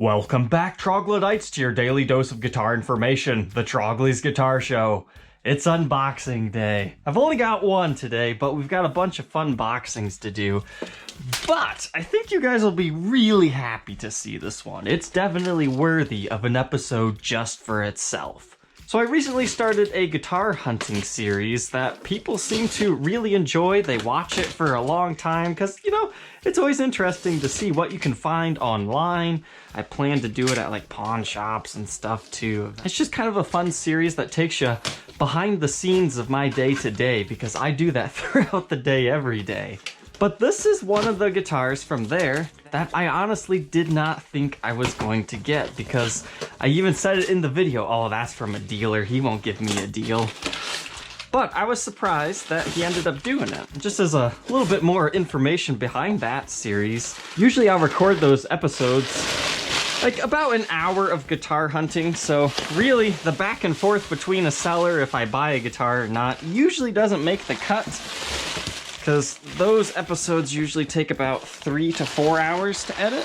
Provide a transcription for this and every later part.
Welcome back, troglodytes, to your daily dose of guitar information, the Trogly's Guitar Show. It's unboxing day. I've only got one today, but we've got a bunch of fun boxings to do. But I think you guys will be really happy to see this one. It's definitely worthy of an episode just for itself. So I recently started a guitar hunting series that people seem to really enjoy. They watch it for a long time because, you know, it's always interesting to see what you can find online. I plan to do it at like pawn shops and stuff too. It's just kind of a fun series that takes you behind the scenes of my day to day because I do that throughout the day every day. But this is one of the guitars from there that I honestly did not think I was going to get because I even said it in the video, oh, that's from a dealer, he won't give me a deal. But I was surprised that he ended up doing it. Just as a little bit more information behind that series, usually I'll record those episodes like about an hour of guitar hunting, so really the back and forth between a seller if I buy a guitar or not usually doesn't make the cut, because those episodes usually take about 3 to 4 hours to edit.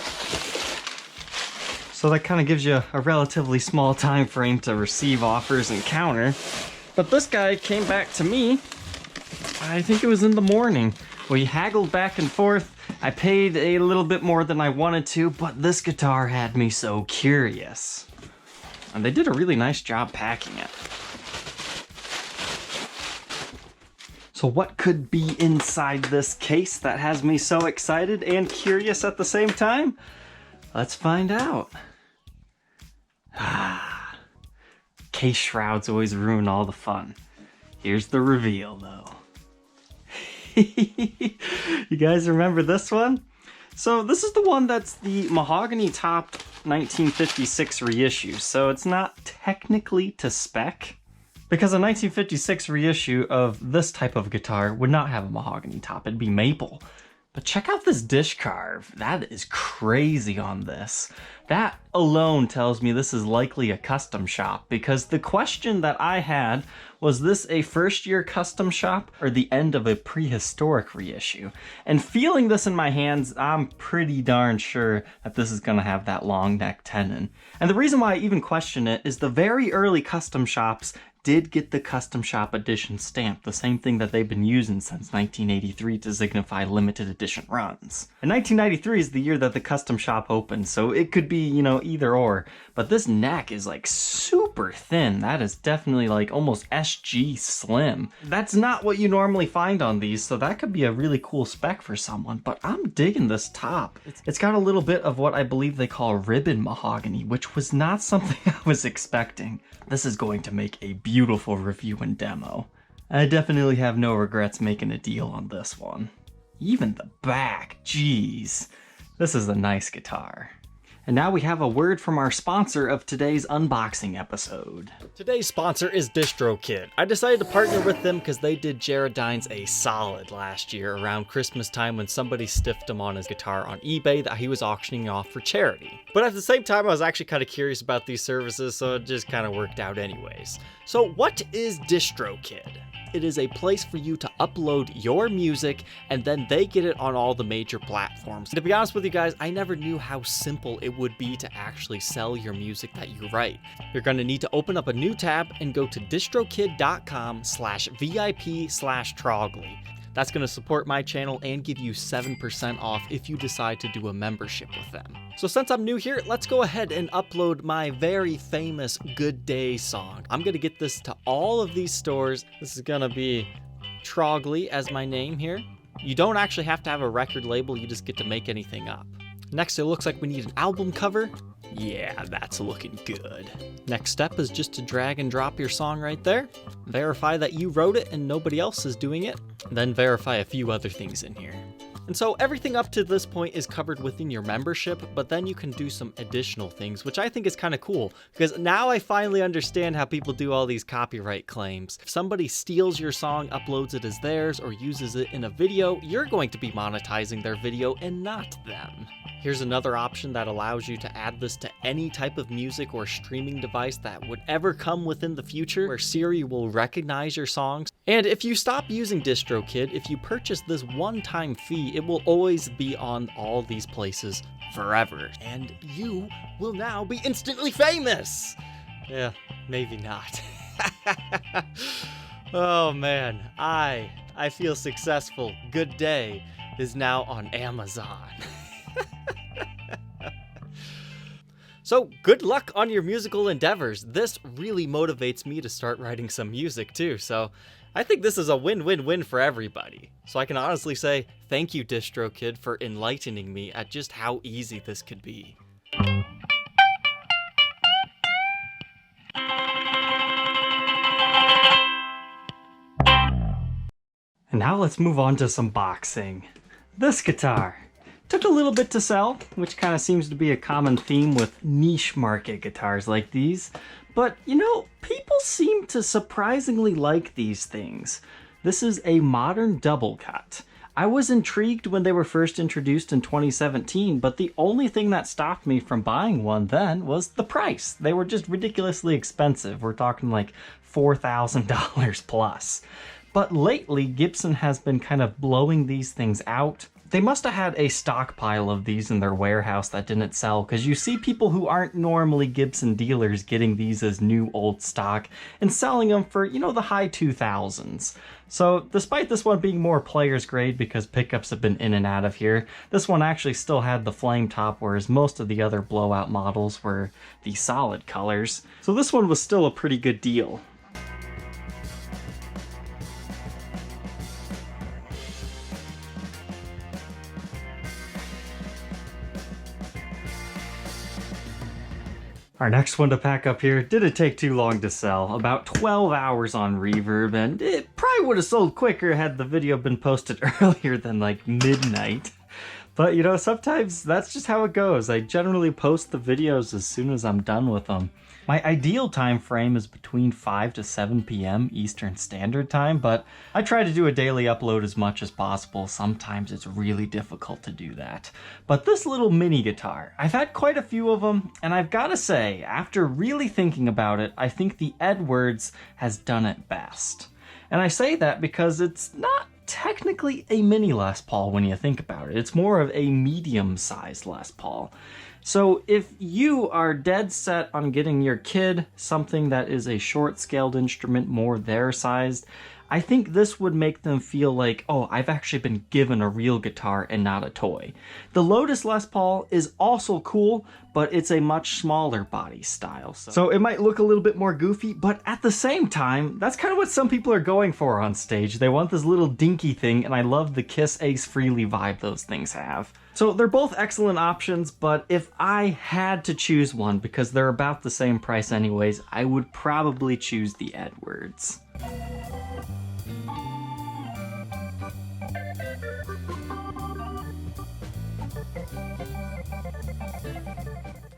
So that kind of gives you a relatively small time frame to receive offers and counter. But this guy came back to me, I think it was in the morning. We haggled back and forth. I paid a little bit more than I wanted to, but this guitar had me so curious. And they did a really nice job packing it. So what could be inside this case that has me so excited and curious at the same time? Let's find out. Case shrouds always ruin all the fun. Here's the reveal though. You guys remember this one? So this is the one that's the Mahogany topped 1956 reissue, so it's not technically to spec, because a 1956 reissue of this type of guitar would not have a mahogany top, it'd be maple. But check out this dish carve. That is crazy on this. That alone tells me this is likely a custom shop, because the question that I had was this a first-year custom shop or the end of a prehistoric reissue? And feeling this in my hands, I'm pretty darn sure that this is gonna have that long neck tenon. And the reason why I even question it is the very early custom shops did get the custom shop edition stamp, the same thing that they've been using since 1983 to signify limited edition runs. And 1993 is the year that the custom shop opened, so it could be, you know, either or. But this neck is like super thin. That is definitely like almost SG slim. That's not what you normally find on these, so that could be a really cool spec for someone. But I'm digging this top. It's got a little bit of what I believe they call ribbon mahogany, which was not something I was expecting. This is going to make a beautiful review and demo. I definitely have no regrets making a deal on this one. Even the back, geez. This is a nice guitar. And now we have a word from our sponsor of today's unboxing episode. Today's sponsor is DistroKid. I decided to partner with them because they did Jared Dines a solid last year around Christmas time when somebody stiffed him on his guitar on eBay that he was auctioning off for charity. But at the same time, I was actually kind of curious about these services, so it just kind of worked out anyways. So what is DistroKid? It is a place for you to upload your music and then they get it on all the major platforms. And to be honest with you guys, I never knew how simple it would be to actually sell your music that you write. You're going to need to open up a new tab and go to distrokid.com/VIP/Trogly. That's going to support my channel and give you 7% off if you decide to do a membership with them. So since I'm new here, let's go ahead and upload my very famous Good Day song. I'm going to get this to all of these stores. This is going to be Trogly as my name here. You don't actually have to have a record label, you just get to make anything up. Next, it looks like we need an album cover. Yeah, that's looking good. Next step is just to drag and drop your song right there. Verify that you wrote it and nobody else is doing it. Then verify a few other things in here. And so everything up to this point is covered within your membership, but then you can do some additional things, which I think is kind of cool, because now I finally understand how people do all these copyright claims. If somebody steals your song, uploads it as theirs, or uses it in a video, you're going to be monetizing their video and not them. Here's another option that allows you to add this to any type of music or streaming device that would ever come within the future, where Siri will recognize your songs. And if you stop using DistroKid, if you purchase this one-time fee, it will always be on all these places forever. And you will now be instantly famous! Yeah, maybe not. Oh man, I feel successful. Good Day is now on Amazon. So good luck on your musical endeavors. This really motivates me to start writing some music too, so I think this is a win-win-win for everybody. So I can honestly say thank you, DistroKid, for enlightening me at just how easy this could be. And now let's move on to some boxing. This guitar took a little bit to sell, which kind of seems to be a common theme with niche market guitars like these. But, you know, people seem to surprisingly like these things. This is a modern double cut. I was intrigued when they were first introduced in 2017, but the only thing that stopped me from buying one then was the price. They were just ridiculously expensive. We're talking like $4,000 plus. But lately, Gibson has been kind of blowing these things out. They must have had a stockpile of these in their warehouse that didn't sell, because you see people who aren't normally Gibson dealers getting these as new old stock and selling them for, you know, the high 2000s. So despite this one being more player's grade because pickups have been in and out of here, this one actually still had the flame top, whereas most of the other blowout models were the solid colors. So this one was still a pretty good deal. Our next one to pack up here didn't take too long to sell, about 12 hours on Reverb, and it probably would have sold quicker had the video been posted earlier than like midnight. But you know, sometimes that's just how it goes. I generally post the videos as soon as I'm done with them. My ideal time frame is between 5 to 7 p.m. Eastern Standard Time, but I try to do a daily upload as much as possible. Sometimes it's really difficult to do that. But this little mini guitar, I've had quite a few of them, and I've got to say, after really thinking about it, I think the Edwards has done it best. And I say that because it's not technically a mini Les Paul when you think about it. It's more of a medium-sized Les Paul. So if you are dead set on getting your kid something that is a short-scaled instrument, more their sized, I think this would make them feel like, oh, I've actually been given a real guitar and not a toy. The Lotus Les Paul is also cool, but it's a much smaller body style. So it might look a little bit more goofy, but at the same time, that's kind of what some people are going for on stage. They want this little dinky thing, and I love the Kiss Ace Frehley vibe those things have. So they're both excellent options, but if I had to choose one, because they're about the same price anyways, I would probably choose the Edwards.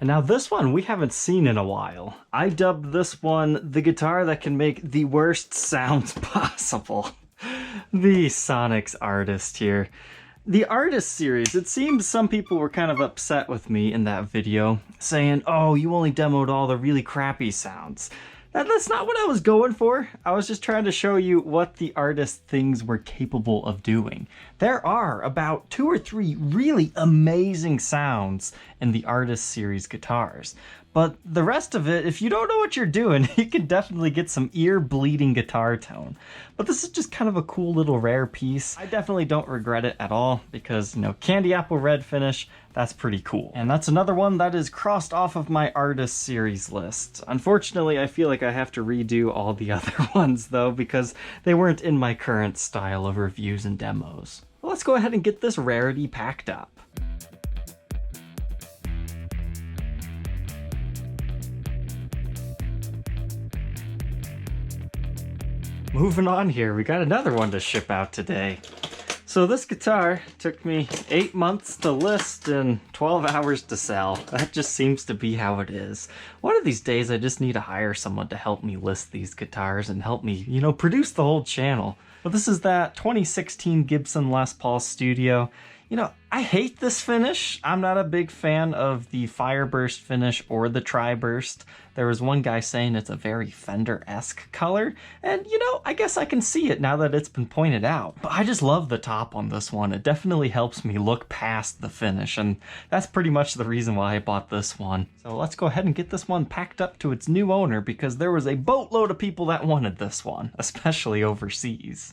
And now this one we haven't seen in a while. I dubbed this one the guitar that can make the worst sounds possible. The Sonics Artist here. The Artist series, it seems some people were kind of upset with me in that video, saying, oh, you only demoed all the really crappy sounds. That's not what I was going for. I was just trying to show you what the Artist things were capable of doing. There are about 2 or 3 really amazing sounds in the Artist series guitars. But the rest of it, if you don't know what you're doing, you can definitely get some ear-bleeding guitar tone. But this is just kind of a cool little rare piece. I definitely don't regret it at all because, you know, candy apple red finish, that's pretty cool. And that's another one that is crossed off of my Artist series list. Unfortunately, I feel like I have to redo all the other ones though because they weren't in my current style of reviews and demos. Well, let's go ahead and get this rarity packed up. Moving on here, we got another one to ship out today. So this guitar took me 8 months to list and 12 hours to sell. That just seems to be how it is. One of these days I just need to hire someone to help me list these guitars and help me, you know, produce the whole channel. But this is that 2016 Gibson Les Paul Studio. You know, I hate this finish. I'm not a big fan of the Fireburst finish or the Tri-Burst. There was one guy saying it's a very Fender-esque color, and you know, I guess I can see it now that it's been pointed out. But I just love the top on this one. It definitely helps me look past the finish, and that's pretty much the reason why I bought this one. So let's go ahead and get this one packed up to its new owner, because there was a boatload of people that wanted this one, especially overseas.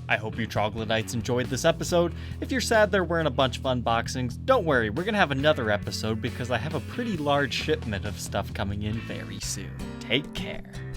I hope you troglodytes enjoyed this episode. If you're sad there weren't a bunch of unboxings, don't worry, we're gonna have another episode because I have a pretty large shipment of stuff coming in very soon. Take care.